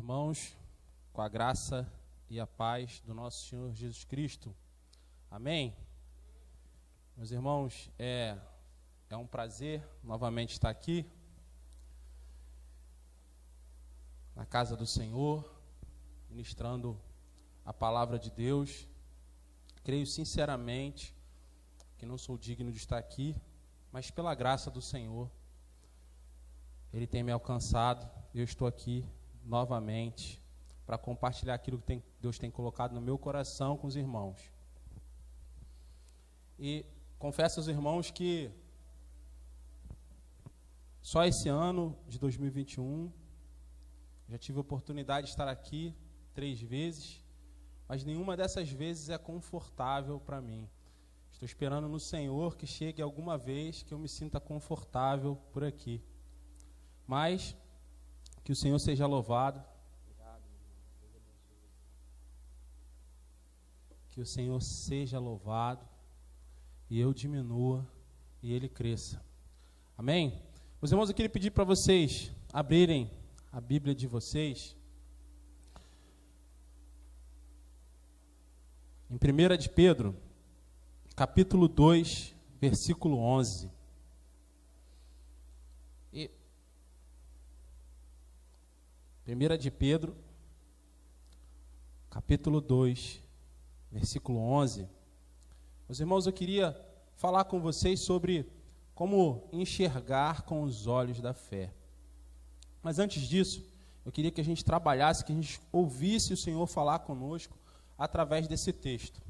Irmãos, com a graça e a paz do nosso Senhor Jesus Cristo. Amém? Meus irmãos, é um prazer novamente estar aqui na casa do Senhor, ministrando a palavra de Deus. Creio sinceramente que não sou digno de estar aqui, mas pela graça do Senhor, Ele tem me alcançado e eu estou aqui novamente para compartilhar aquilo que Deus tem colocado no meu coração com os irmãos. E confesso aos irmãos que só esse ano de 2021 já tive a oportunidade de estar aqui 3 vezes, mas nenhuma dessas vezes é confortável para mim. Estou esperando no Senhor que chegue alguma vez que eu me sinta confortável por aqui. Mas que o Senhor seja louvado. Que o Senhor seja louvado e eu diminua e Ele cresça. Amém? Meus irmãos, eu queria pedir para vocês abrirem a Bíblia de vocês em 1 de Pedro, capítulo 2, versículo 11. E 1 de Pedro, capítulo 2, versículo 11. Meus irmãos, eu queria falar com vocês sobre como enxergar com os olhos da fé. Mas antes disso, eu queria que a gente trabalhasse, que a gente ouvisse o Senhor falar conosco através desse texto.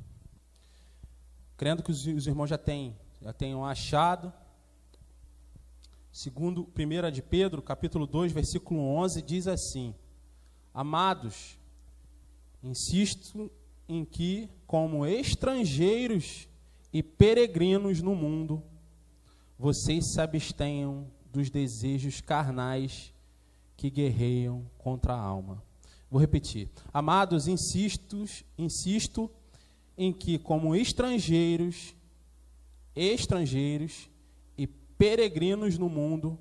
Crendo que os irmãos já tenham achado. Segundo 1 de Pedro, capítulo 2, versículo 11, diz assim: Amados, insisto em que, como estrangeiros e peregrinos no mundo, vocês se abstenham dos desejos carnais que guerreiam contra a alma. Vou repetir. Amados, insisto em que, como estrangeiros e peregrinos no mundo,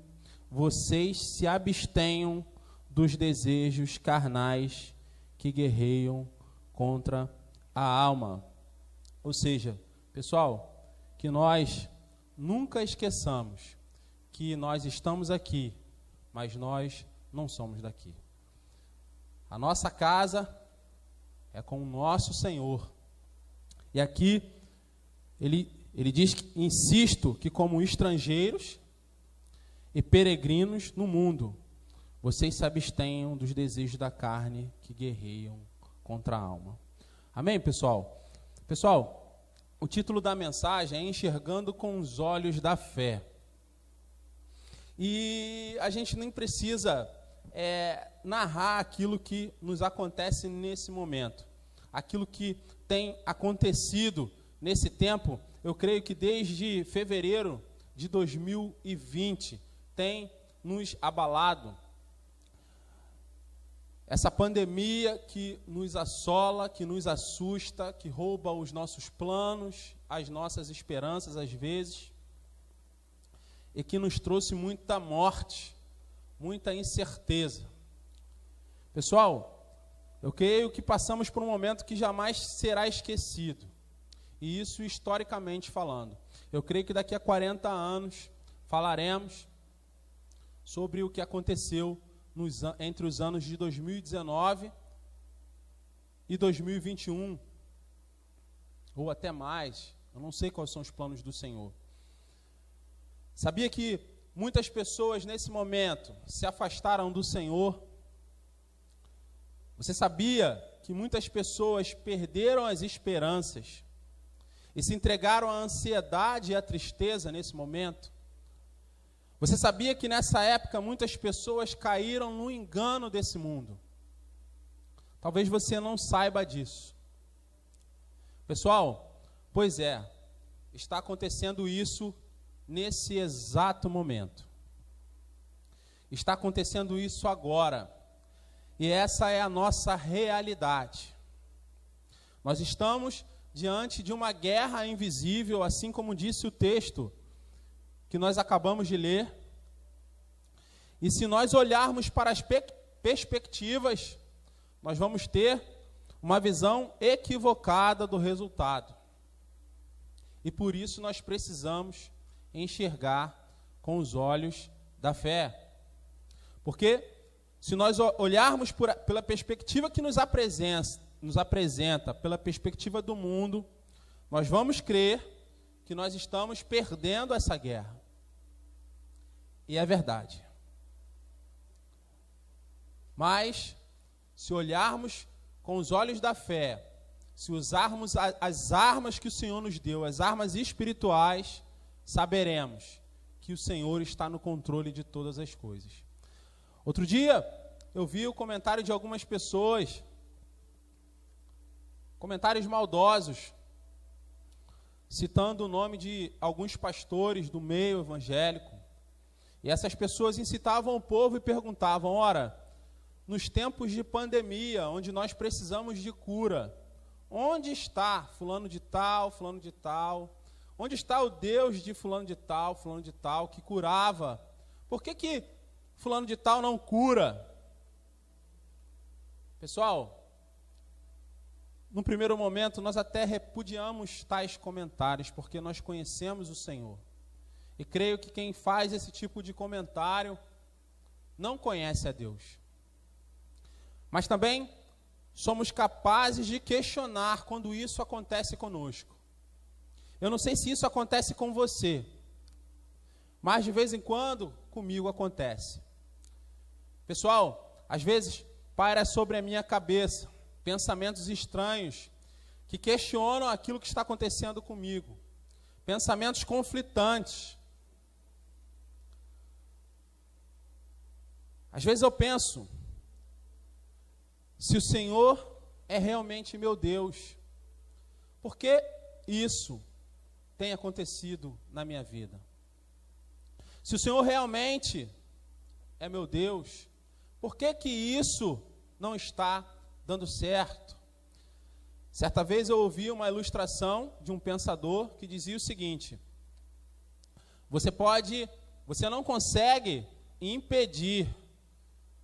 vocês se abstenham dos desejos carnais que guerreiam contra a alma. Ou seja, pessoal, que nós nunca esqueçamos que nós estamos aqui, mas nós não somos daqui. A nossa casa é com o nosso Senhor. E aqui ele diz que insisto que como estrangeiros e peregrinos no mundo, vocês se abstenham dos desejos da carne que guerreiam contra a alma. Amém, pessoal? Pessoal, o título da mensagem é Enxergando com os Olhos da Fé. E a gente nem precisa narrar aquilo que nos acontece nesse momento. Aquilo que tem acontecido nesse tempo, eu creio que desde fevereiro de 2020 tem nos abalado. Essa pandemia que nos assola, que nos assusta, que rouba os nossos planos, as nossas esperanças às vezes, e que nos trouxe muita morte, muita incerteza. Pessoal, eu creio que passamos por um momento que jamais será esquecido. E isso historicamente falando. Eu creio que daqui a 40 anos falaremos sobre o que aconteceu entre os anos de 2019 e 2021. Ou até mais. Eu não sei quais são os planos do Senhor. Sabia que muitas pessoas nesse momento se afastaram do Senhor? Você sabia que muitas pessoas perderam as esperanças e se entregaram à ansiedade e à tristeza nesse momento? Você sabia que nessa época muitas pessoas caíram no engano desse mundo? Talvez você não saiba disso. Pessoal, pois é, está acontecendo isso nesse exato momento. Está acontecendo isso agora. E essa é a nossa realidade. Nós estamos diante de uma guerra invisível, assim como disse o texto que nós acabamos de ler. E se nós olharmos para as perspectivas nós vamos ter uma visão equivocada do resultado. E por isso nós precisamos enxergar com os olhos da fé. Porque se nós olharmos pela perspectiva que nos apresenta, pela perspectiva do mundo, nós vamos crer que nós estamos perdendo essa guerra. E é verdade. Mas, se olharmos com os olhos da fé, se usarmos as armas que o Senhor nos deu, as armas espirituais, saberemos que o Senhor está no controle de todas as coisas. Outro dia, eu vi o comentário de algumas pessoas, comentários maldosos, citando o nome de alguns pastores do meio evangélico. E essas pessoas incitavam o povo e perguntavam: ora, nos tempos de pandemia, onde nós precisamos de cura, onde está fulano de tal, fulano de tal? Onde está o Deus de fulano de tal, que curava? Por que fulano de tal não cura? Pessoal, num primeiro momento, nós até repudiamos tais comentários, porque nós conhecemos o Senhor. E creio que quem faz esse tipo de comentário não conhece a Deus. Mas também somos capazes de questionar quando isso acontece conosco. Eu não sei se isso acontece com você, mas de vez em quando comigo acontece. Pessoal, às vezes paira sobre a minha cabeça pensamentos estranhos que questionam aquilo que está acontecendo comigo. Pensamentos conflitantes. Às vezes eu penso, se o Senhor é realmente meu Deus, por que isso tem acontecido na minha vida? Se o Senhor realmente é meu Deus, por que isso não está dando certo? Certa vez eu ouvi uma ilustração de um pensador que dizia o seguinte: você não consegue impedir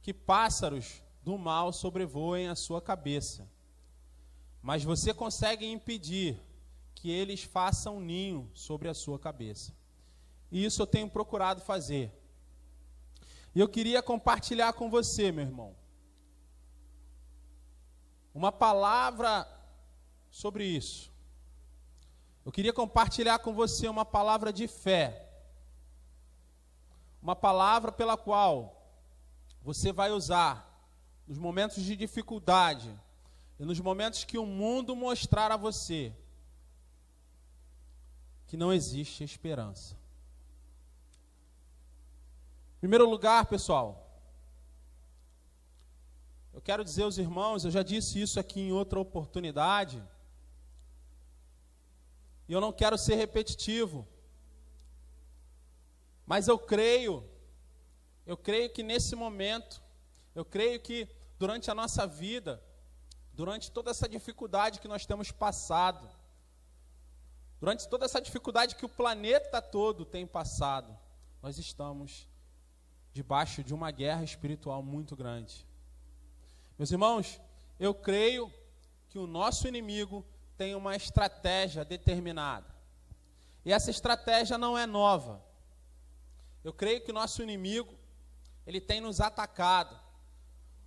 que pássaros do mal sobrevoem a sua cabeça, mas você consegue impedir que eles façam ninho sobre a sua cabeça. E isso eu tenho procurado fazer. E eu queria compartilhar com você, meu irmão, uma palavra sobre isso. Eu queria compartilhar com você uma palavra de fé. Uma palavra pela qual você vai usar nos momentos de dificuldade e nos momentos que o mundo mostrar a você que não existe esperança. Em primeiro lugar, pessoal, eu quero dizer aos irmãos, eu já disse isso aqui em outra oportunidade, e eu não quero ser repetitivo, mas eu creio que nesse momento, eu creio que durante a nossa vida, durante toda essa dificuldade que nós temos passado, durante toda essa dificuldade que o planeta todo tem passado, nós estamos debaixo de uma guerra espiritual muito grande. Meus irmãos, eu creio que o nosso inimigo tem uma estratégia determinada. E essa estratégia não é nova. Eu creio que o nosso inimigo, ele tem nos atacado,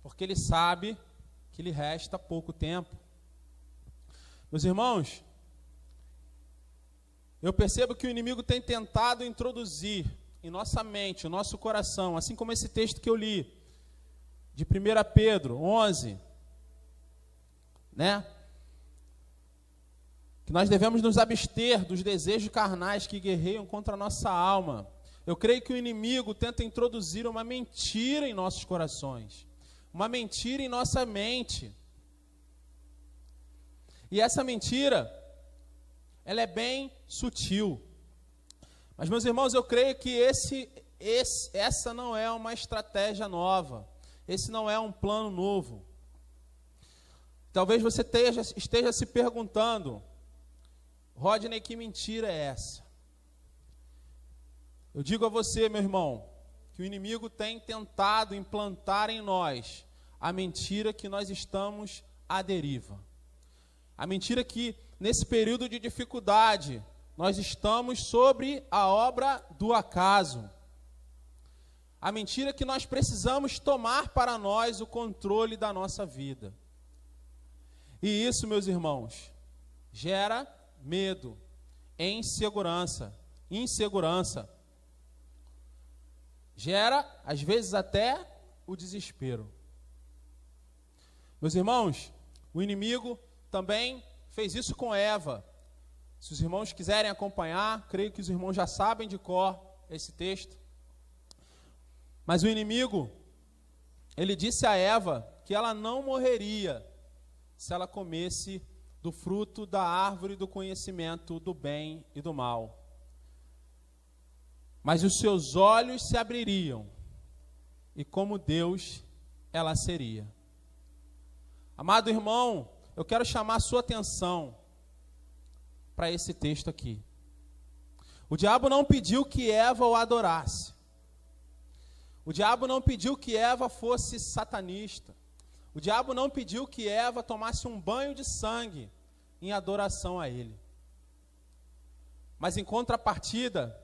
porque ele sabe que lhe resta pouco tempo. Meus irmãos, eu percebo que o inimigo tem tentado introduzir em nossa mente, o nosso coração, assim como esse texto que eu li, de 1 Pedro 11, né? Que nós devemos nos abster dos desejos carnais que guerreiam contra a nossa alma. Eu creio que o inimigo tenta introduzir uma mentira em nossos corações, uma mentira em nossa mente. E essa mentira, ela é bem sutil. Mas, meus irmãos, eu creio que essa não é uma estratégia nova. Esse não é um plano novo. Talvez você esteja se perguntando: Rodney, que mentira é essa? Eu digo a você, meu irmão, que o inimigo tem tentado implantar em nós a mentira que nós estamos à deriva. A mentira que, nesse período de dificuldade, nós estamos sobre a obra do acaso. A mentira que nós precisamos tomar para nós o controle da nossa vida. E isso, meus irmãos, gera medo, insegurança. Gera, às vezes, até o desespero. Meus irmãos, o inimigo também fez isso com Eva. Se os irmãos quiserem acompanhar, creio que os irmãos já sabem de cor esse texto. Mas o inimigo, ele disse a Eva que ela não morreria se ela comesse do fruto da árvore do conhecimento do bem e do mal. Mas os seus olhos se abririam, e como Deus ela seria. Amado irmão, eu quero chamar a sua atenção para esse texto aqui. O diabo não pediu que Eva o adorasse. O diabo não pediu que Eva fosse satanista. O diabo não pediu que Eva tomasse um banho de sangue em adoração a ele. Mas em contrapartida,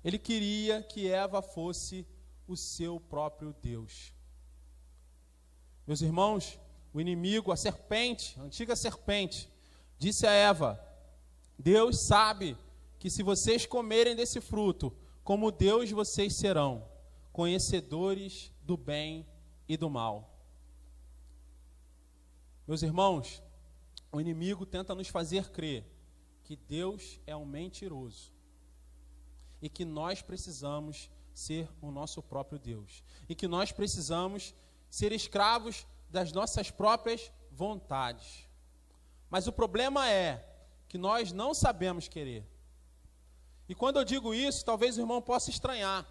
ele queria que Eva fosse o seu próprio Deus. Meus irmãos, o inimigo, a serpente, a antiga serpente, disse a Eva: Deus sabe que se vocês comerem desse fruto, como Deus vocês serão, conhecedores do bem e do mal. Meus irmãos, o inimigo tenta nos fazer crer que Deus é um mentiroso e que nós precisamos ser o nosso próprio Deus e que nós precisamos ser escravos das nossas próprias vontades. Mas o problema é que nós não sabemos querer. E quando eu digo isso, talvez o irmão possa estranhar.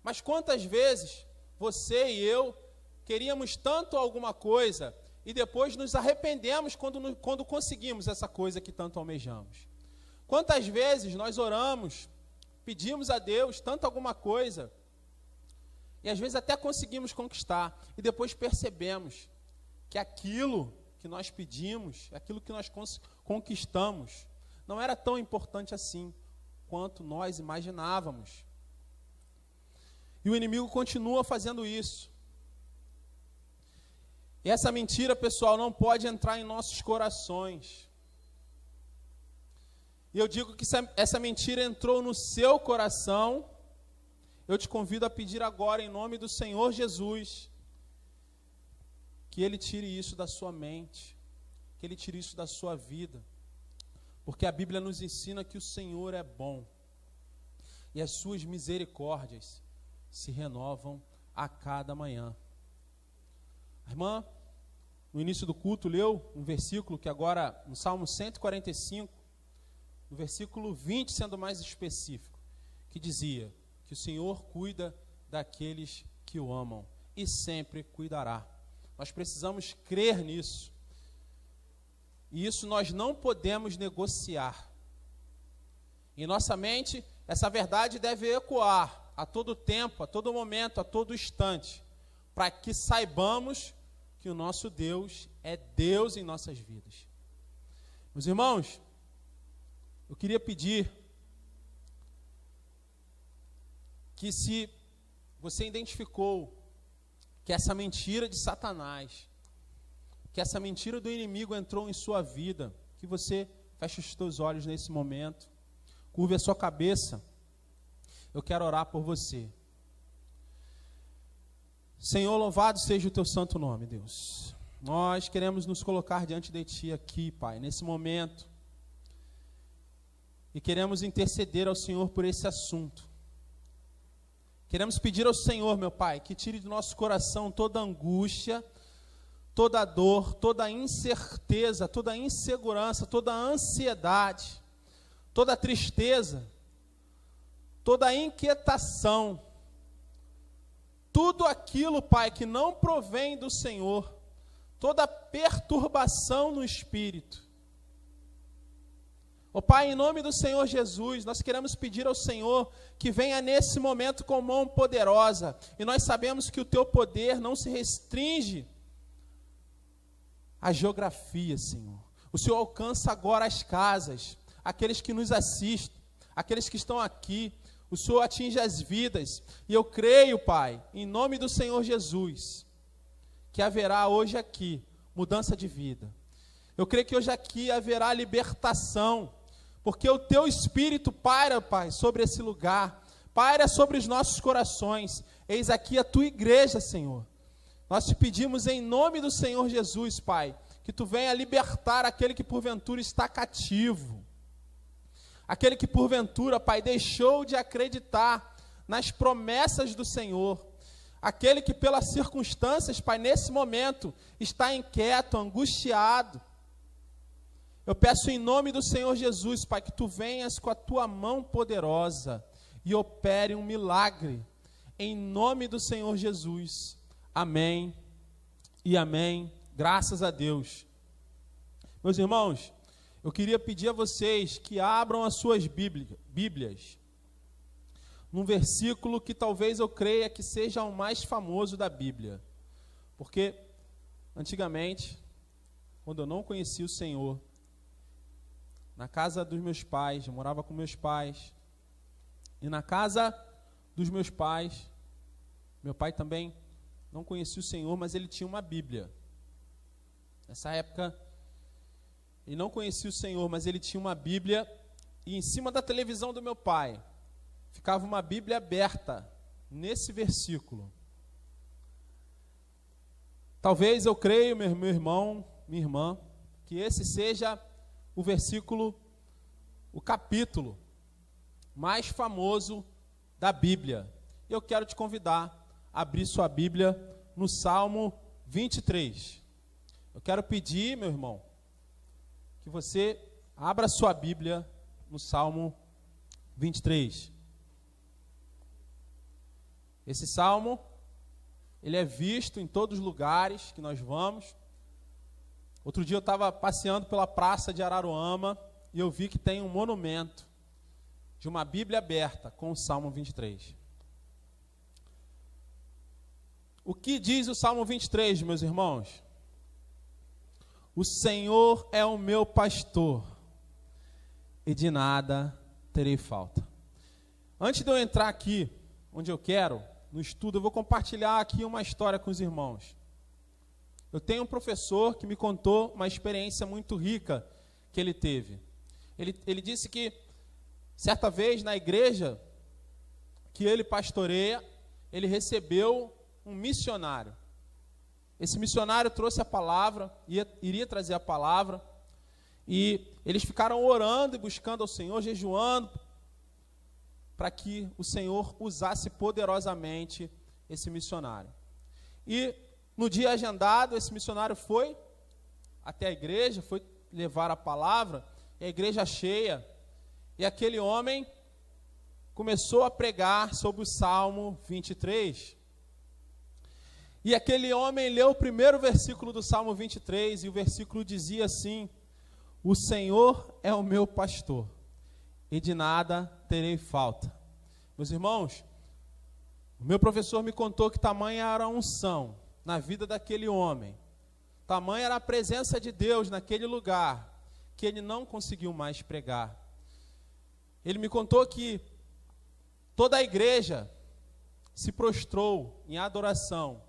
Mas quantas vezes você e eu queríamos tanto alguma coisa e depois nos arrependemos quando conseguimos essa coisa que tanto almejamos? Quantas vezes nós oramos, pedimos a Deus tanto alguma coisa e às vezes até conseguimos conquistar e depois percebemos que aquilo que nós pedimos, aquilo que nós conquistamos, não era tão importante assim quanto nós imaginávamos. E o inimigo continua fazendo isso. E essa mentira, pessoal, não pode entrar em nossos corações. E eu digo que se essa mentira entrou no seu coração, eu te convido a pedir agora, em nome do Senhor Jesus, que Ele tire isso da sua mente, que Ele tire isso da sua vida. Porque a Bíblia nos ensina que o Senhor é bom e as suas misericórdias se renovam a cada manhã. A irmã, no início do culto, leu um versículo que agora, no Salmo 145, no versículo 20, sendo mais específico, que dizia que o Senhor cuida daqueles que o amam e sempre cuidará. Nós precisamos crer nisso. E isso nós não podemos negociar. Em nossa mente, essa verdade deve ecoar a todo tempo, a todo momento, a todo instante, para que saibamos que o nosso Deus é Deus em nossas vidas. Meus irmãos, eu queria pedir que, se você identificou que essa mentira de Satanás, que essa mentira do inimigo entrou em sua vida, que você feche os seus olhos nesse momento, curve a sua cabeça. Eu quero orar por você. Senhor, louvado seja o teu santo nome, Deus. Nós queremos nos colocar diante de ti aqui, Pai, nesse momento. E queremos interceder ao Senhor por esse assunto. Queremos pedir ao Senhor, meu Pai, que tire do nosso coração toda angústia, toda dor, toda incerteza, toda insegurança, toda ansiedade, toda tristeza, toda inquietação, tudo aquilo, Pai, que não provém do Senhor, toda perturbação no espírito. Ó Pai, em nome do Senhor Jesus, nós queremos pedir ao Senhor que venha nesse momento com mão poderosa. E nós sabemos que o teu poder não se restringe à geografia, Senhor. O Senhor alcança agora as casas, aqueles que nos assistem, aqueles que estão aqui. O Senhor atinge as vidas. E eu creio, Pai, em nome do Senhor Jesus, que haverá hoje aqui mudança de vida. Eu creio que hoje aqui haverá libertação, porque o teu Espírito paira, Pai, sobre esse lugar, paira sobre os nossos corações. Eis aqui a tua igreja, Senhor. Nós te pedimos em nome do Senhor Jesus, Pai, que tu venha libertar aquele que porventura está cativo, aquele que porventura, Pai, deixou de acreditar nas promessas do Senhor, aquele que pelas circunstâncias, Pai, nesse momento está inquieto, angustiado. Eu peço em nome do Senhor Jesus, Pai, que tu venhas com a tua mão poderosa e opere um milagre, em nome do Senhor Jesus. Amém e amém. Graças a Deus. Meus irmãos, eu queria pedir a vocês que abram as suas Bíblias num versículo que talvez eu creia que seja o mais famoso da Bíblia. Porque, antigamente, quando eu não conhecia o Senhor, na casa dos meus pais, eu morava com meus pais, e na casa dos meus pais, meu pai também não conhecia o Senhor, mas ele tinha uma Bíblia. Nessa época, ele não conhecia o Senhor, mas ele tinha uma Bíblia, e em cima da televisão do meu pai, ficava uma Bíblia aberta, nesse versículo. Talvez eu creio, meu irmão, minha irmã, que esse seja o versículo, o capítulo mais famoso da Bíblia. Eu quero te convidar a abrir sua Bíblia no Salmo 23. Eu quero pedir, meu irmão, que você abra sua Bíblia no Salmo 23. Esse salmo, ele é visto em todos os lugares que nós vamos. Outro dia eu estava passeando pela praça de Araruama e eu vi que tem um monumento de uma Bíblia aberta com o Salmo 23. O que diz o Salmo 23, meus irmãos? O Senhor é o meu pastor e de nada terei falta. Antes de eu entrar aqui, onde eu quero, no estudo, eu vou compartilhar aqui uma história com os irmãos. Eu tenho um professor que me contou uma experiência muito rica que ele teve. Ele disse que, certa vez, na igreja que ele pastoreia, ele recebeu um missionário. Esse missionário trouxe a palavra, iria trazer a palavra, e eles ficaram orando e buscando ao Senhor, jejuando, para que o Senhor usasse poderosamente esse missionário. E no dia agendado, esse missionário foi até a igreja, foi levar a palavra, e a igreja cheia, e aquele homem começou a pregar sobre o Salmo 23. E aquele homem leu o primeiro versículo do Salmo 23, e o versículo dizia assim: o Senhor é o meu pastor, e de nada terei falta. Meus irmãos, o meu professor me contou que tamanha era a unção na vida daquele homem, tamanha era a presença de Deus naquele lugar, que ele não conseguiu mais pregar. Ele me contou que toda a igreja se prostrou em adoração.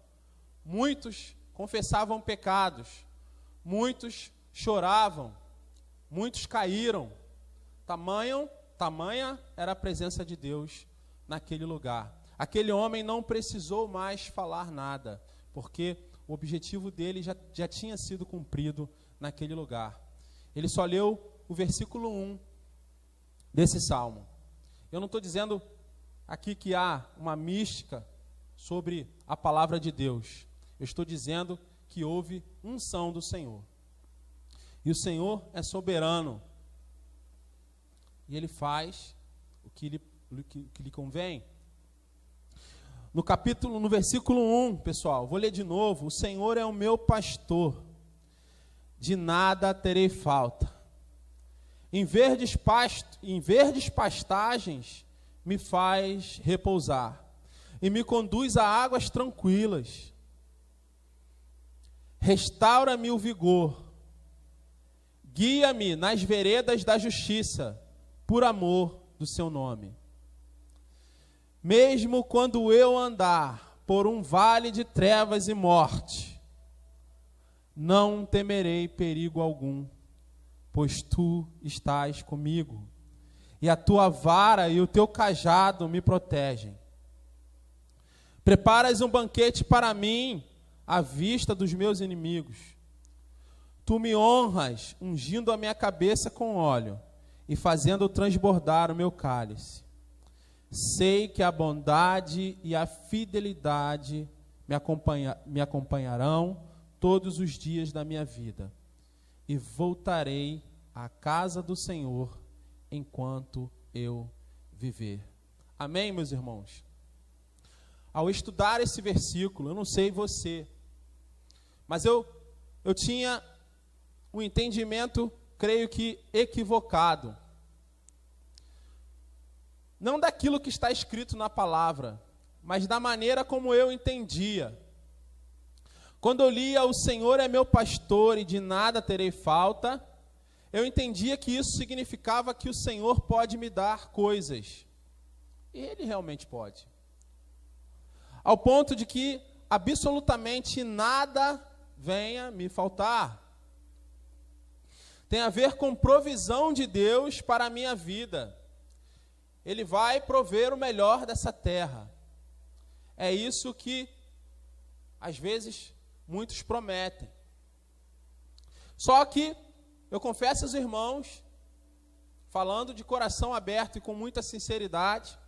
Muitos confessavam pecados, muitos choravam, muitos caíram. Tamanha era a presença de Deus naquele lugar. Aquele homem não precisou mais falar nada, porque o objetivo dele já tinha sido cumprido naquele lugar. Ele só leu o versículo 1 desse salmo. Eu não estou dizendo aqui que há uma mística sobre a palavra de Deus. Eu estou dizendo que houve unção do Senhor. E o Senhor é soberano. E Ele faz o que lhe convém. No versículo 1, pessoal, vou ler de novo. O Senhor é o meu pastor, de nada terei falta. Em verdes pastagens me faz repousar e me conduz a águas tranquilas. Restaura-me o vigor, guia-me nas veredas da justiça, por amor do seu nome. Mesmo quando eu andar por um vale de trevas e morte, não temerei perigo algum, pois tu estás comigo, e a tua vara e o teu cajado me protegem. Preparas um banquete para mim à vista dos meus inimigos. Tu me honras, ungindo a minha cabeça com óleo e fazendo transbordar o meu cálice. Sei que a bondade e a fidelidade me acompanharão todos os dias da minha vida, e voltarei à casa do Senhor enquanto eu viver. Amém, meus irmãos? Ao estudar esse versículo, eu não sei você, mas eu tinha um entendimento, creio que equivocado. Não daquilo que está escrito na palavra, mas da maneira como eu entendia. Quando eu lia "O Senhor é meu pastor e de nada terei falta", eu entendia que isso significava que o Senhor pode me dar coisas. E Ele realmente pode. Ao ponto de que absolutamente nada venha me faltar. Tem a ver com provisão de Deus para a minha vida. Ele vai prover o melhor dessa terra. É isso que, às vezes, muitos prometem. Só que, eu confesso aos irmãos, falando de coração aberto e com muita sinceridade,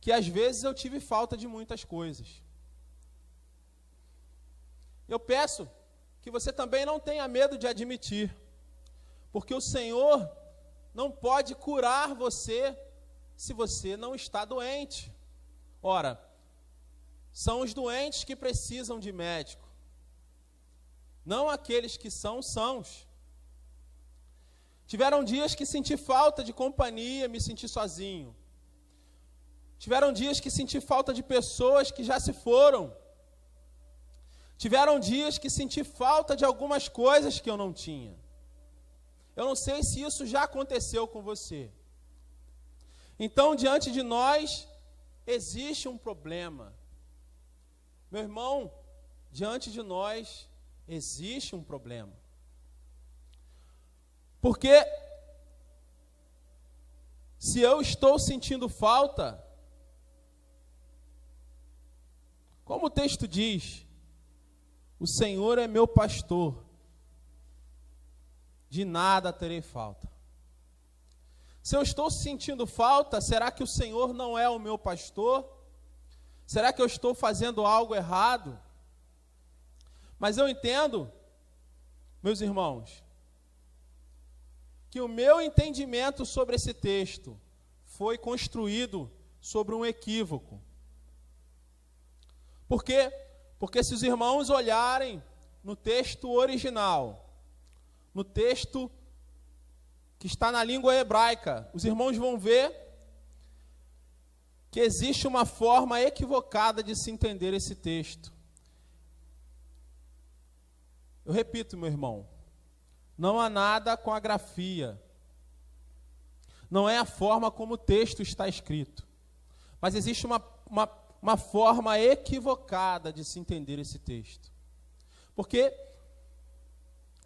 que às vezes eu tive falta de muitas coisas. Eu peço que você também não tenha medo de admitir, porque o Senhor não pode curar você se você não está doente. Ora, são os doentes que precisam de médico, não aqueles que são sãos. Tiveram dias que senti falta de companhia, me senti sozinho. Tiveram dias que senti falta de pessoas que já se foram. Tiveram dias que senti falta de algumas coisas que eu não tinha. Eu não sei se isso já aconteceu com você. Então, diante de nós, existe um problema. Meu irmão, diante de nós, existe um problema. Porque, se eu estou sentindo falta, como o texto diz, o Senhor é meu pastor, de nada terei falta. Se eu estou sentindo falta, será que o Senhor não é o meu pastor? Será que eu estou fazendo algo errado? Mas eu entendo, meus irmãos, que o meu entendimento sobre esse texto foi construído sobre um equívoco. Por quê? Porque se os irmãos olharem no texto original, no texto que está na língua hebraica, os irmãos vão ver que existe uma forma equivocada de se entender esse texto. Eu repito, meu irmão, não há nada com a grafia, não é a forma como o texto está escrito, mas existe uma forma equivocada de se entender esse texto. Porque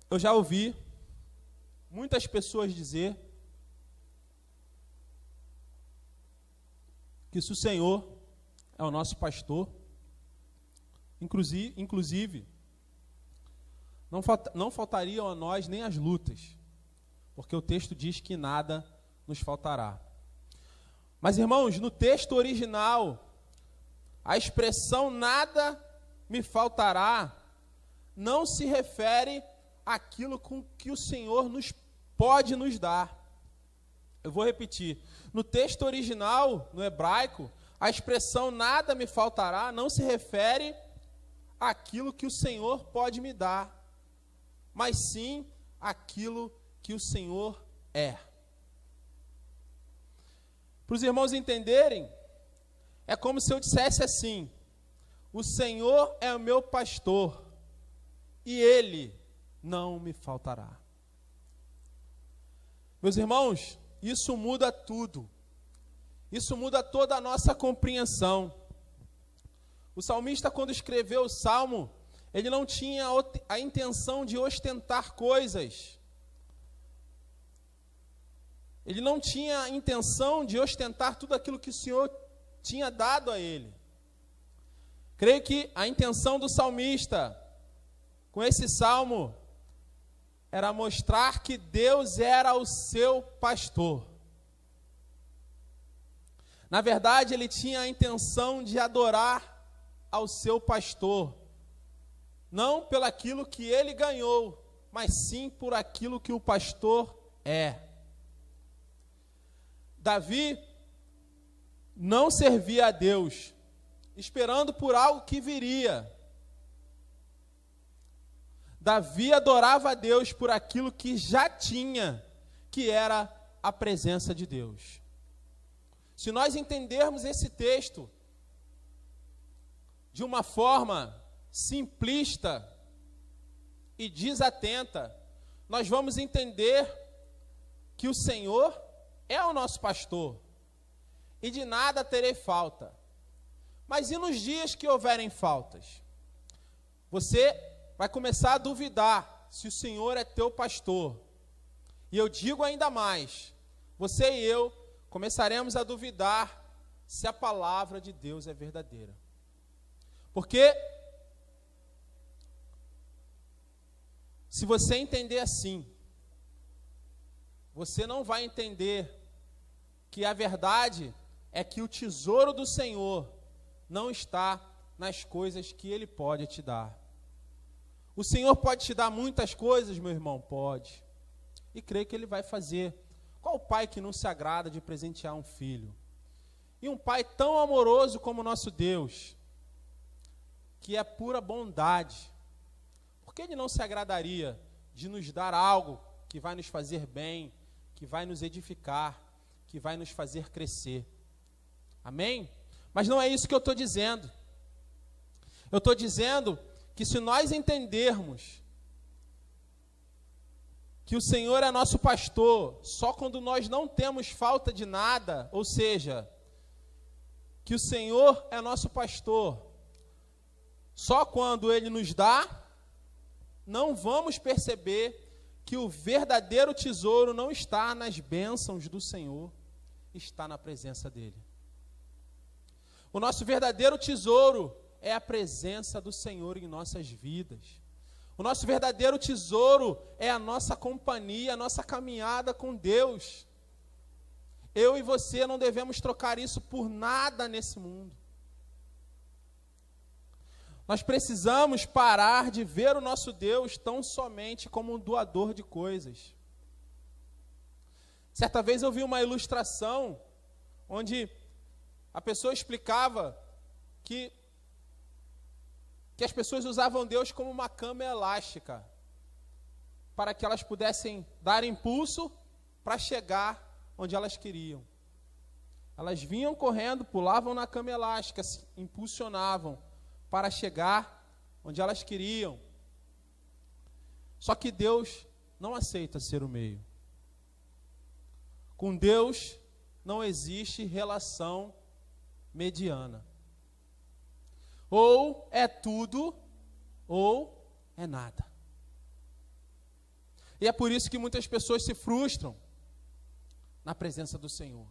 eu já ouvi muitas pessoas dizer que se o Senhor é o nosso pastor, inclusive não faltariam a nós nem as lutas, porque o texto diz que nada nos faltará. Mas, irmãos, no texto original, a expressão "nada me faltará" não se refere àquilo com que o Senhor pode nos dar. Eu vou repetir. No texto original, no hebraico, a expressão "nada me faltará" não se refere àquilo que o Senhor pode me dar, mas sim àquilo que o Senhor é. Para os irmãos entenderem, é como se eu dissesse assim: o Senhor é o meu pastor, e Ele não me faltará. Meus irmãos, isso muda tudo. Isso muda toda a nossa compreensão. O salmista, quando escreveu o salmo, ele não tinha a intenção de ostentar coisas. Ele não tinha a intenção de ostentar tudo aquilo que o Senhor tinha dado a ele. Creio que a intenção do salmista com esse salmo era mostrar que Deus era o seu pastor. Na verdade, ele tinha a intenção de adorar ao seu pastor, não pelaquilo que ele ganhou, mas sim por aquilo que o pastor é. Davi não servia a Deus, esperando por algo que viria. Davi adorava a Deus por aquilo que já tinha, que era a presença de Deus. Se nós entendermos esse texto de uma forma simplista e desatenta, nós vamos entender que o Senhor é o nosso pastor e de nada terei falta. Mas e nos dias que houverem faltas? Você vai começar a duvidar se o Senhor é teu pastor. E eu digo ainda mais, você e eu começaremos a duvidar se a palavra de Deus é verdadeira. Porque se você entender assim, você não vai entender que a verdade é que o tesouro do Senhor não está nas coisas que Ele pode te dar. O Senhor pode te dar muitas coisas, meu irmão, pode. E creio que Ele vai fazer. Qual pai que não se agrada de presentear um filho? E um pai tão amoroso como o nosso Deus, que é pura bondade, por que Ele não se agradaria de nos dar algo que vai nos fazer bem, que vai nos edificar, que vai nos fazer crescer? Amém? Mas não é isso que eu estou dizendo. Eu estou dizendo que se nós entendermos que o Senhor é nosso pastor, só quando nós não temos falta de nada, ou seja, que o Senhor é nosso pastor, só quando Ele nos dá, não vamos perceber que o verdadeiro tesouro não está nas bênçãos do Senhor, está na presença dEle. O nosso verdadeiro tesouro é a presença do Senhor em nossas vidas. O nosso verdadeiro tesouro é a nossa companhia, a nossa caminhada com Deus. Eu e você não devemos trocar isso por nada nesse mundo. Nós precisamos parar de ver o nosso Deus tão somente como um doador de coisas. Certa vez eu vi uma ilustração onde a pessoa explicava que as pessoas usavam Deus como uma cama elástica, para que elas pudessem dar impulso para chegar onde elas queriam. Elas vinham correndo, pulavam na cama elástica, se impulsionavam para chegar onde elas queriam. Só que Deus não aceita ser o meio. Com Deus não existe relação mediana. Ou é tudo, ou é nada. E é por isso que muitas pessoas se frustram na presença do Senhor.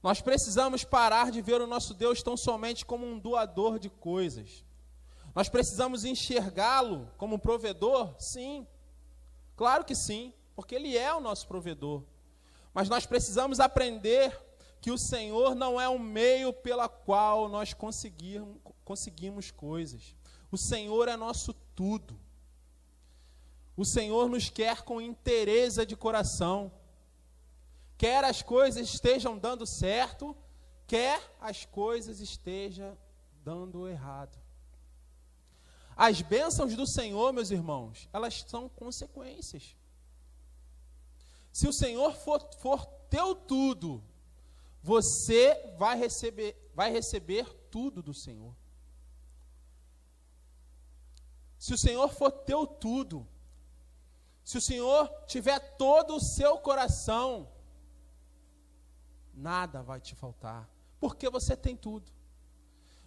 Nós precisamos parar de ver o nosso Deus tão somente como um doador de coisas. Nós precisamos enxergá-lo como um provedor? Sim, claro que sim, porque Ele é o nosso provedor. Mas nós precisamos aprender que o Senhor não é um meio pela qual nós conseguimos coisas. O Senhor é nosso tudo. O Senhor nos quer com inteireza de coração. Quer as coisas estejam dando certo, quer as coisas estejam dando errado. As bênçãos do Senhor, meus irmãos, elas são consequências. Se o Senhor for teu tudo, você vai receber tudo do Senhor. Se o Senhor for teu tudo, se o Senhor tiver todo o seu coração, nada vai te faltar, porque você tem tudo.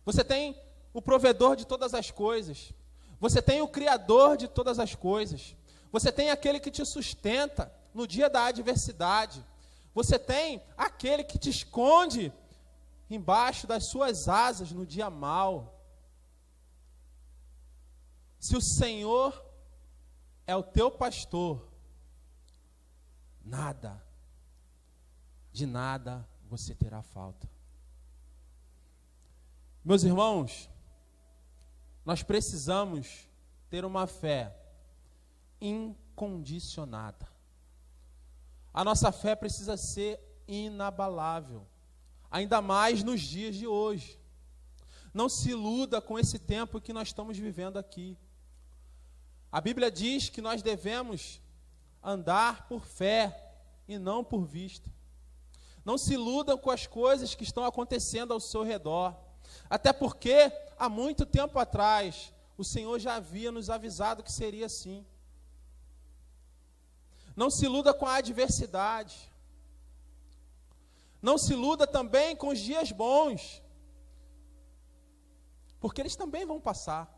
Você tem o provedor de todas as coisas, você tem o criador de todas as coisas, você tem aquele que te sustenta no dia da adversidade, você tem aquele que te esconde embaixo das suas asas no dia mau. Se o Senhor é o teu pastor, de nada você terá falta. Meus irmãos, nós precisamos ter uma fé incondicionada. A nossa fé precisa ser inabalável, ainda mais nos dias de hoje. Não se iluda com esse tempo que nós estamos vivendo aqui. A Bíblia diz que nós devemos andar por fé e não por vista. Não se iludam com as coisas que estão acontecendo ao seu redor. Até porque, há muito tempo atrás, o Senhor já havia nos avisado que seria assim. Não se iluda com a adversidade. Não se iluda também com os dias bons, porque eles também vão passar.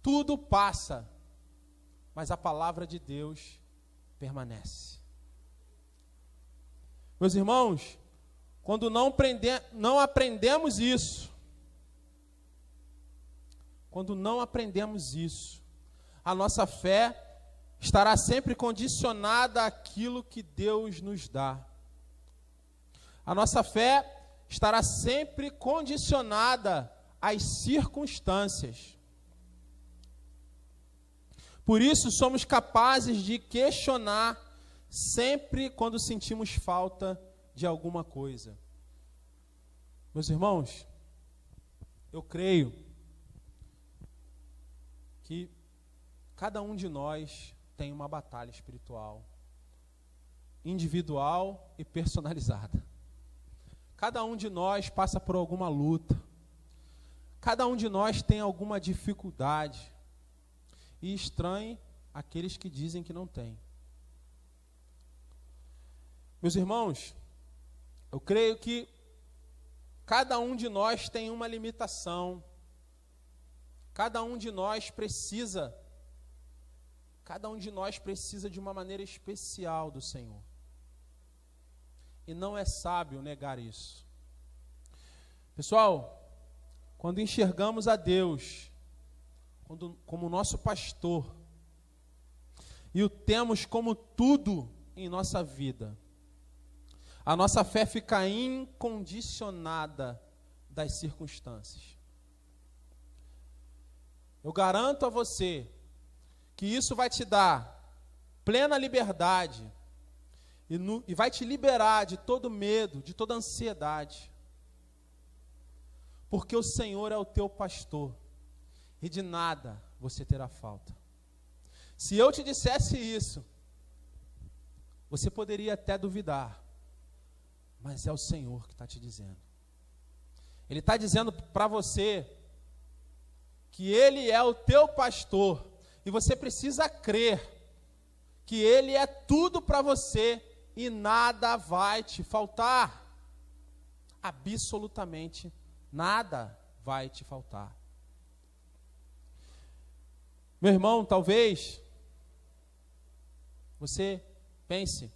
Tudo passa, mas a palavra de Deus permanece. Meus irmãos, quando não aprendemos isso, a nossa fé estará sempre condicionada àquilo que Deus nos dá. A nossa fé estará sempre condicionada às circunstâncias. Por isso, somos capazes de questionar sempre quando sentimos falta de alguma coisa. Meus irmãos, eu creio que cada um de nós tem uma batalha espiritual, individual e personalizada. Cada um de nós passa por alguma luta. Cada um de nós tem alguma dificuldade. E estranhe aqueles que dizem que não tem. Meus irmãos, eu creio que cada um de nós tem uma limitação. Cada um de nós precisa de uma maneira especial do Senhor. E não é sábio negar isso. Pessoal, quando enxergamos a Deus como nosso pastor, e o temos como tudo em nossa vida, a nossa fé fica incondicionada das circunstâncias. Eu garanto a você que isso vai te dar plena liberdade e vai te liberar de todo medo, de toda ansiedade, porque o Senhor é o teu pastor. E de nada você terá falta. Se eu te dissesse isso, você poderia até duvidar, mas é o Senhor que está te dizendo. Ele está dizendo para você que Ele é o teu pastor, e você precisa crer que Ele é tudo para você e nada vai te faltar. Absolutamente nada vai te faltar. Meu irmão, talvez você pense: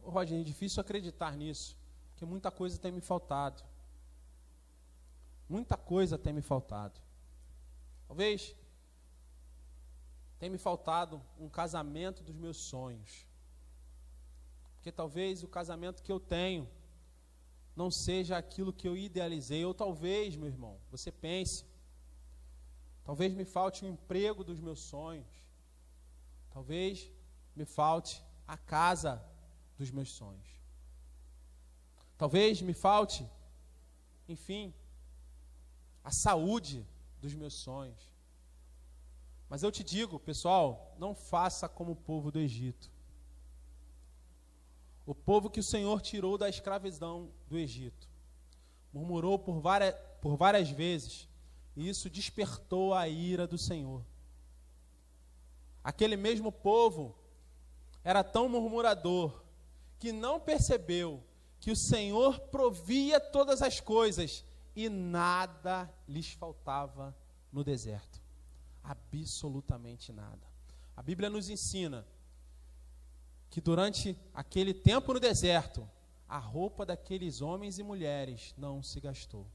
Roger, é difícil acreditar nisso, porque muita coisa tem me faltado. Muita coisa tem me faltado. Talvez tenha me faltado um casamento dos meus sonhos. Porque talvez o casamento que eu tenho não seja aquilo que eu idealizei. Ou talvez, meu irmão, você pense: talvez me falte o emprego dos meus sonhos. Talvez me falte a casa dos meus sonhos. Talvez me falte, enfim, a saúde dos meus sonhos. Mas eu te digo, pessoal, não faça como o povo do Egito. O povo que o Senhor tirou da escravidão do Egito. Murmurou por várias vezes, e isso despertou a ira do Senhor. Aquele mesmo povo era tão murmurador que não percebeu que o Senhor provia todas as coisas e nada lhes faltava no deserto. Absolutamente nada. A Bíblia nos ensina que durante aquele tempo no deserto, a roupa daqueles homens e mulheres não se gastou.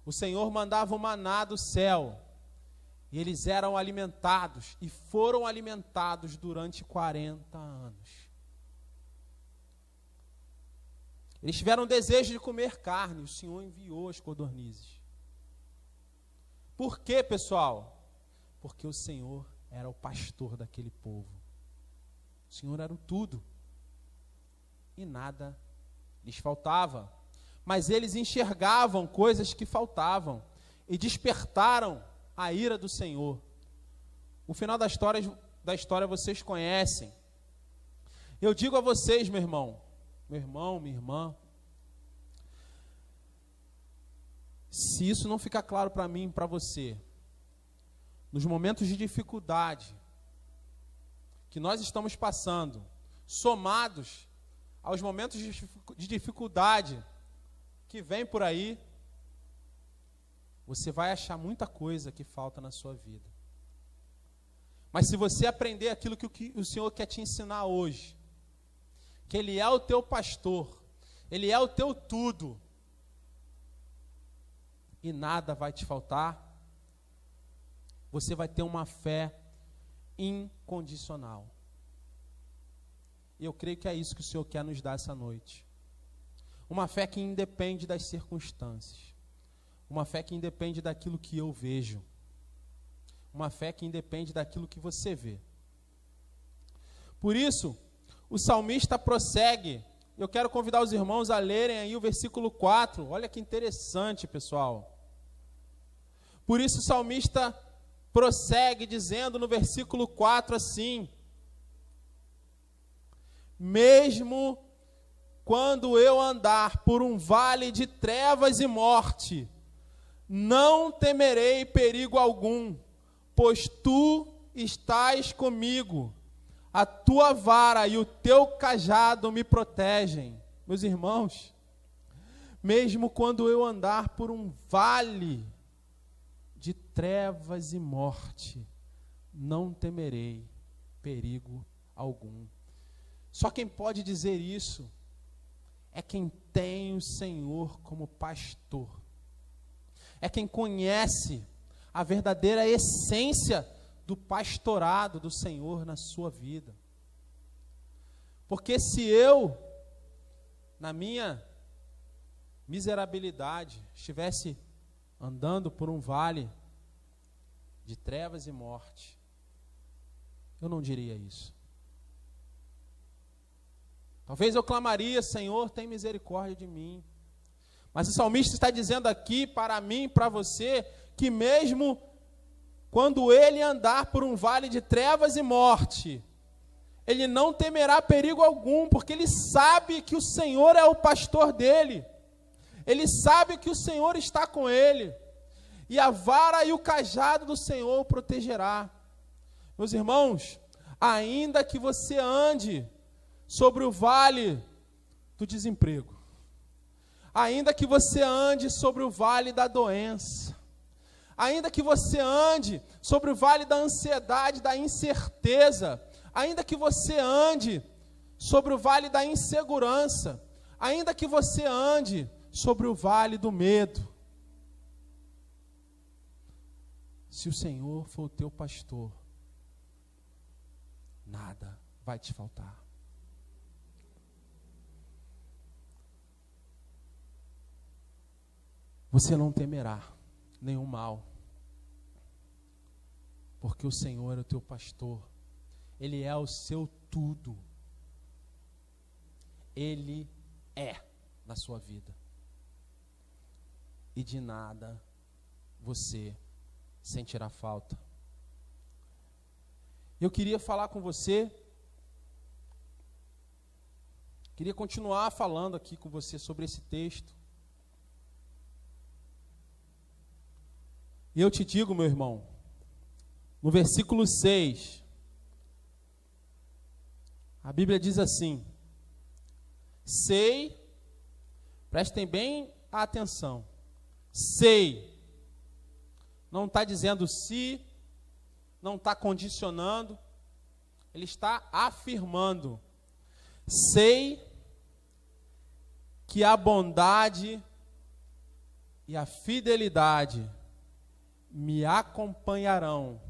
O Senhor mandava o maná do céu, e eles eram alimentados, e foram alimentados durante 40 anos. Eles tiveram desejo de comer carne, o Senhor enviou as codornizes. Por quê, pessoal? Porque o Senhor era o pastor daquele povo. O Senhor era o tudo. E nada lhes faltava. Mas eles enxergavam coisas que faltavam e despertaram a ira do Senhor. O final da história vocês conhecem. Eu digo a vocês, meu irmão, minha irmã, se isso não ficar claro para mim e para você, nos momentos de dificuldade que nós estamos passando, somados aos momentos de dificuldade que vem por aí, você vai achar muita coisa que falta na sua vida. Mas se você aprender aquilo que o Senhor quer te ensinar hoje, que Ele é o teu pastor, Ele é o teu tudo, e nada vai te faltar, você vai ter uma fé incondicional. E eu creio que é isso que o Senhor quer nos dar essa noite. Uma fé que independe das circunstâncias. Uma fé que independe daquilo que eu vejo. Uma fé que independe daquilo que você vê. Por isso, o salmista prossegue. Eu quero convidar os irmãos a lerem aí o versículo 4. Olha que interessante, pessoal. Por isso o salmista prossegue dizendo no versículo 4 assim: mesmo quando eu andar por um vale de trevas e morte, não temerei perigo algum, pois tu estás comigo, a tua vara e o teu cajado me protegem. Meus irmãos, mesmo quando eu andar por um vale de trevas e morte, não temerei perigo algum. Só quem pode dizer isso é quem tem o Senhor como pastor. É quem conhece a verdadeira essência do pastorado do Senhor na sua vida. Porque se eu, na minha miserabilidade, estivesse andando por um vale de trevas e morte, eu não diria isso. Talvez eu clamaria: Senhor, tem misericórdia de mim. Mas o salmista está dizendo aqui para mim e para você que mesmo quando ele andar por um vale de trevas e morte, ele não temerá perigo algum, porque ele sabe que o Senhor é o pastor dele. Ele sabe que o Senhor está com ele. E a vara e o cajado do Senhor o protegerá. Meus irmãos, ainda que você ande sobre o vale do desemprego, ainda que você ande sobre o vale da doença, ainda que você ande sobre o vale da ansiedade, da incerteza, ainda que você ande sobre o vale da insegurança, ainda que você ande sobre o vale do medo, se o Senhor for o teu pastor, nada vai te faltar. Você não temerá nenhum mal, porque o Senhor é o teu pastor, Ele é o seu tudo, Ele é na sua vida, e de nada você sentirá falta. Eu queria falar com você, queria continuar falando aqui com você sobre esse texto. E eu te digo, meu irmão, no versículo 6, a Bíblia diz assim: sei, prestem bem a atenção, sei, não está dizendo se, não está condicionando, ele está afirmando, sei que a bondade e a fidelidade me acompanharão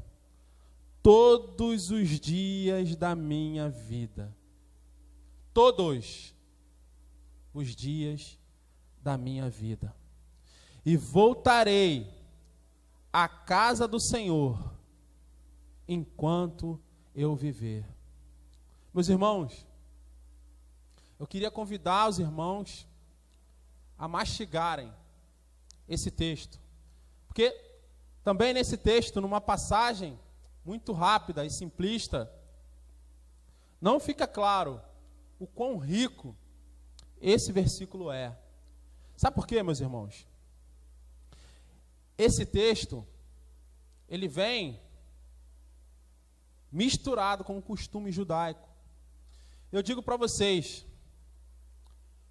todos os dias da minha vida. Todos os dias da minha vida. E voltarei à casa do Senhor enquanto eu viver. Meus irmãos, eu queria convidar os irmãos a mastigarem esse texto. Porque também nesse texto, numa passagem muito rápida e simplista, não fica claro o quão rico esse versículo é. Sabe por quê, meus irmãos? Esse texto, ele vem misturado com o costume judaico. Eu digo para vocês,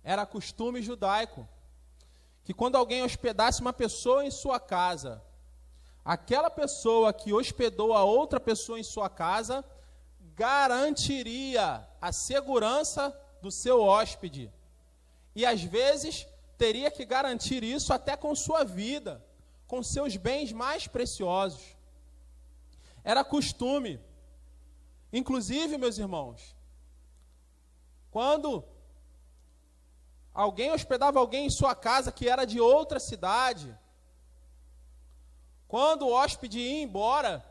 era costume judaico que quando alguém hospedasse uma pessoa em sua casa, aquela pessoa que hospedou a outra pessoa em sua casa garantiria a segurança do seu hóspede. E às vezes teria que garantir isso até com sua vida, com seus bens mais preciosos. Era costume. Inclusive, meus irmãos, quando alguém hospedava alguém em sua casa que era de outra cidade, quando o hóspede ia embora,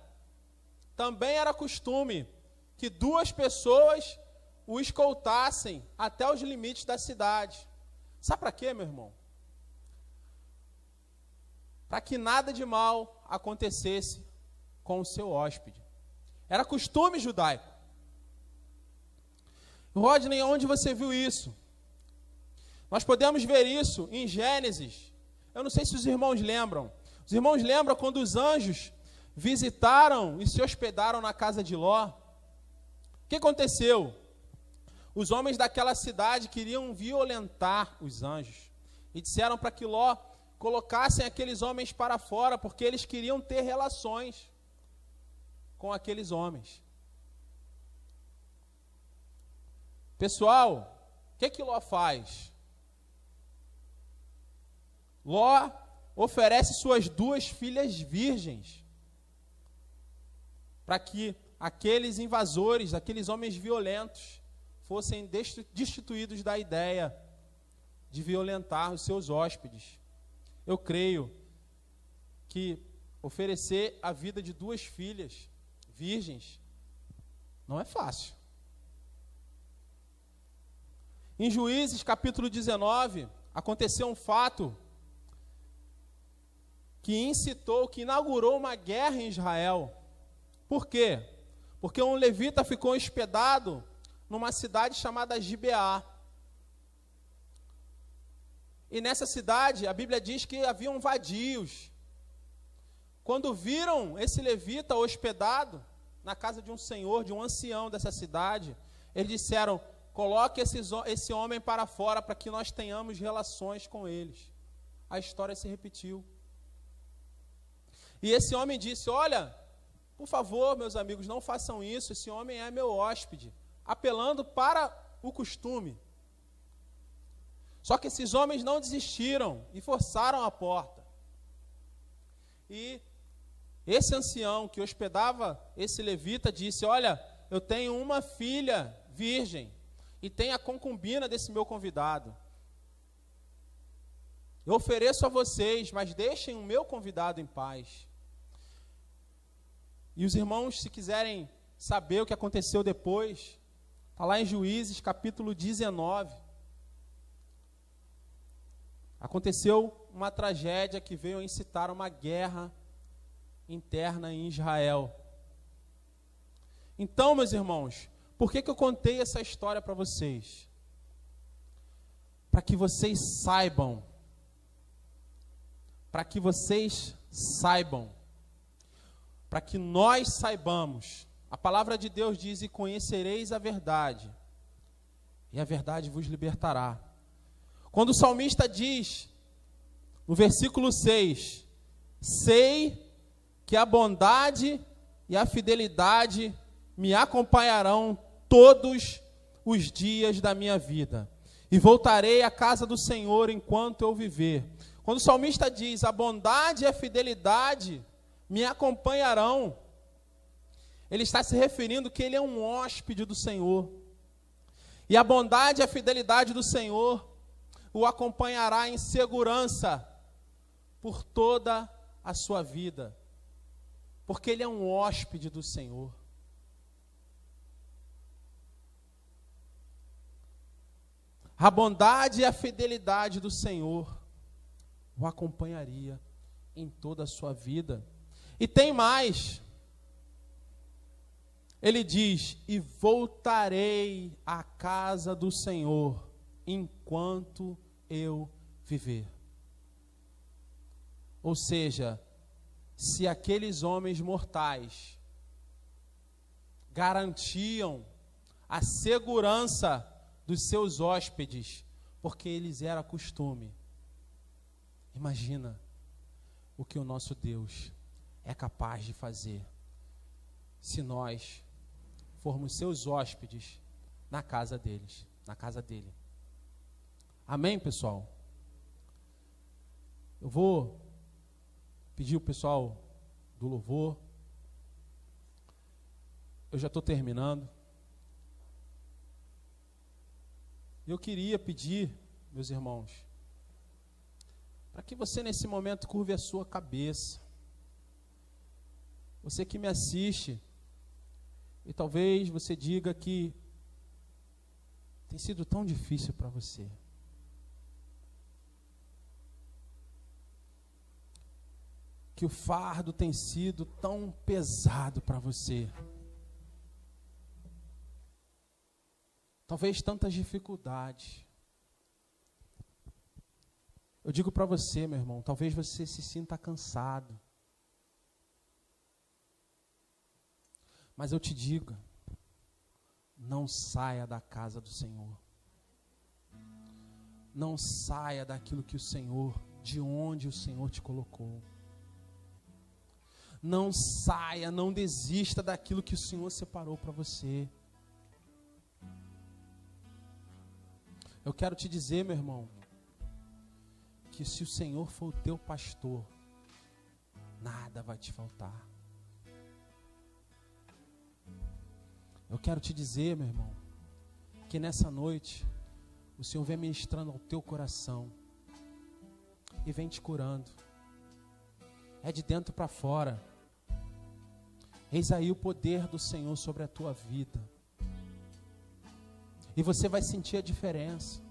também era costume que duas pessoas o escoltassem até os limites da cidade. Sabe para quê, meu irmão? Para que nada de mal acontecesse com o seu hóspede. Era costume judaico. Rodney, onde você viu isso? Nós podemos ver isso em Gênesis. Eu não sei se os irmãos lembram. Os irmãos lembram quando os anjos visitaram e se hospedaram na casa de Ló? O que aconteceu? Os homens daquela cidade queriam violentar os anjos e disseram para que Ló colocassem aqueles homens para fora, porque eles queriam ter relações com aqueles homens. Pessoal, o que Ló faz? Ló oferece suas duas filhas virgens para que aqueles invasores, aqueles homens violentos, fossem destituídos da ideia de violentar os seus hóspedes. Eu creio que oferecer a vida de duas filhas virgens não é fácil. Em Juízes, capítulo 19, aconteceu um fato que incitou, que inaugurou uma guerra em Israel. Por quê? Porque um levita ficou hospedado numa cidade chamada Gibeá. E nessa cidade, a Bíblia diz que haviam vadios. Quando viram esse levita hospedado na casa de um senhor, de um ancião dessa cidade, eles disseram: coloque esse homem para fora para que nós tenhamos relações com eles. A história se repetiu. E esse homem disse: olha, por favor, meus amigos, não façam isso, esse homem é meu hóspede, apelando para o costume. Só que esses homens não desistiram e forçaram a porta. E esse ancião que hospedava esse levita disse: olha, eu tenho uma filha virgem e tem a concubina desse meu convidado. Eu ofereço a vocês, mas deixem o meu convidado em paz. E os irmãos, se quiserem saber o que aconteceu depois, está lá em Juízes, capítulo 19. Aconteceu uma tragédia que veio a incitar uma guerra interna em Israel. Então, meus irmãos, por que eu contei essa história para vocês? Para que vocês saibam, para que nós saibamos. A palavra de Deus diz: e conhecereis a verdade, e a verdade vos libertará. Quando o salmista diz, no versículo 6, sei que a bondade e a fidelidade me acompanharão todos os dias da minha vida, e voltarei à casa do Senhor enquanto eu viver. Quando o salmista diz, a bondade e a fidelidade me acompanharão, ele está se referindo que ele é um hóspede do Senhor. E a bondade e a fidelidade do Senhor o acompanhará em segurança por toda a sua vida. Porque ele é um hóspede do Senhor. A bondade e a fidelidade do Senhor o acompanharia em toda a sua vida. E tem mais. Ele diz, e voltarei à casa do Senhor enquanto eu viver. Ou seja, se aqueles homens mortais garantiam a segurança dos seus hóspedes, porque eles era costume, imagina o que o nosso Deus é capaz de fazer se nós formos seus hóspedes na casa deles, na casa dele. Amém, pessoal? Eu vou pedir o pessoal do louvor. Eu já estou terminando. Eu queria pedir, meus irmãos, para que você nesse momento curve a sua cabeça. Você que me assiste, e talvez você diga que tem sido tão difícil para você. Que o fardo tem sido tão pesado para você. Talvez tantas dificuldades. Eu digo para você, meu irmão, talvez você se sinta cansado. Mas eu te digo, não saia da casa do Senhor. Não saia daquilo que o Senhor, de onde o Senhor te colocou. Não saia, não desista daquilo que o Senhor separou para você. Eu quero te dizer, meu irmão, que se o Senhor for o teu pastor, nada vai te faltar. Eu quero te dizer, meu irmão, que nessa noite o Senhor vem ministrando ao teu coração e vem te curando. É de dentro para fora. Eis aí o poder do Senhor sobre a tua vida. E você vai sentir a diferença.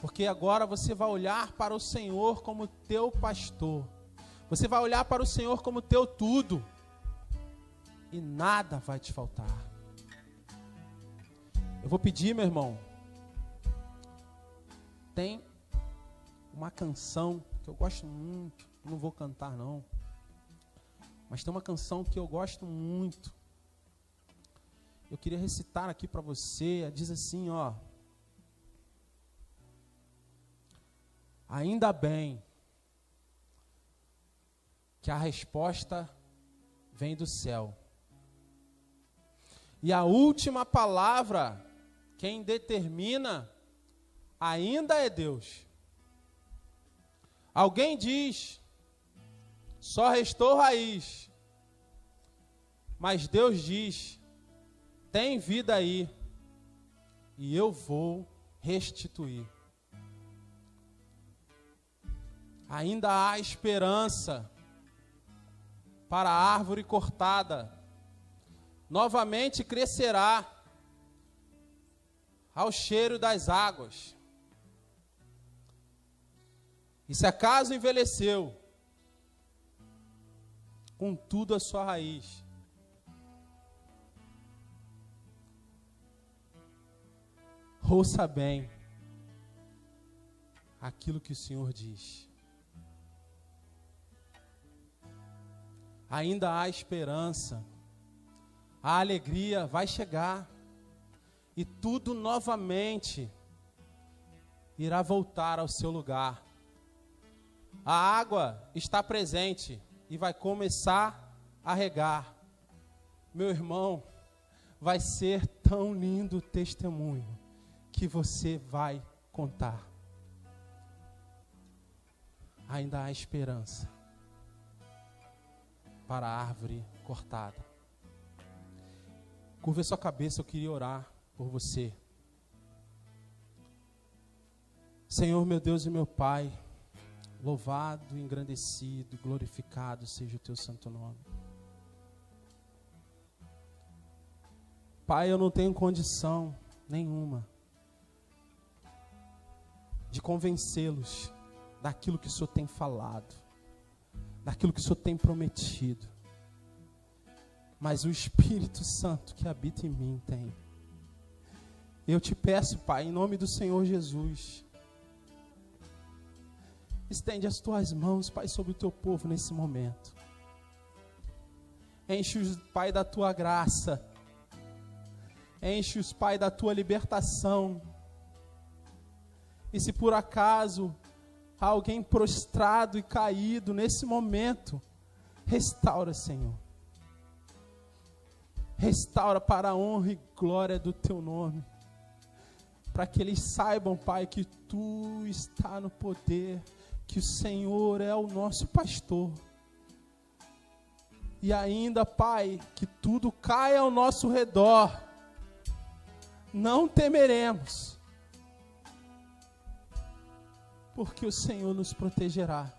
Porque agora você vai olhar para o Senhor como teu pastor. Você vai olhar para o Senhor como teu tudo. E nada vai te faltar. Eu vou pedir, meu irmão, tem uma canção que eu gosto muito, não vou cantar não, mas tem uma canção que eu gosto muito. Eu queria recitar aqui para você, diz assim, ó: ainda bem que a resposta vem do céu. E a última palavra, quem determina, ainda é Deus. Alguém diz, só restou raiz. Mas Deus diz, tem vida aí, e eu vou restituir. Ainda há esperança para a árvore cortada. Novamente crescerá ao cheiro das águas. E se acaso envelheceu, contudo a sua raiz Ouça bem aquilo que o Senhor diz. Ainda há esperança. A alegria vai chegar. E tudo novamente irá voltar ao seu lugar. A água está presente e vai começar a regar. Meu irmão, vai ser tão lindo o testemunho que você vai contar. Ainda há esperança para a árvore cortada. Curva a sua cabeça, eu queria orar por você. Senhor, meu Deus e meu Pai, louvado, engrandecido, glorificado seja o teu santo nome. Pai, eu não tenho condição nenhuma de convencê-los daquilo que o Senhor tem falado, daquilo que o Senhor tem prometido. Mas o Espírito Santo que habita em mim tem. Eu te peço, Pai, em nome do Senhor Jesus, estende as tuas mãos, Pai, sobre o teu povo nesse momento. Enche-os, Pai, da tua graça. Enche-os, Pai, da tua libertação. E se por acaso há alguém prostrado e caído nesse momento, restaura, Senhor. Restaura para a honra e glória do teu nome. Para que eles saibam, Pai, que tu está no poder, que o Senhor é o nosso pastor. E ainda, Pai, que tudo caia ao nosso redor, não temeremos, porque o Senhor nos protegerá.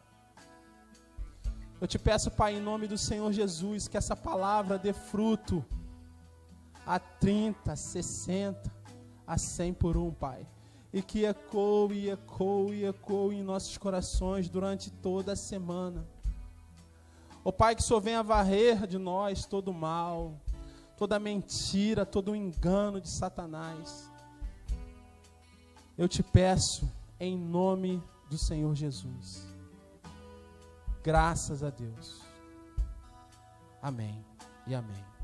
Eu te peço, Pai, em nome do Senhor Jesus, que essa palavra dê fruto a 30, 60, a 100 por um, Pai. E que ecoe em nossos corações durante toda a semana. Ó Pai, que o Senhor venha varrer de nós todo mal, toda mentira, todo engano de Satanás. Eu te peço em nome do Senhor Jesus. Graças a Deus. Amém e amém.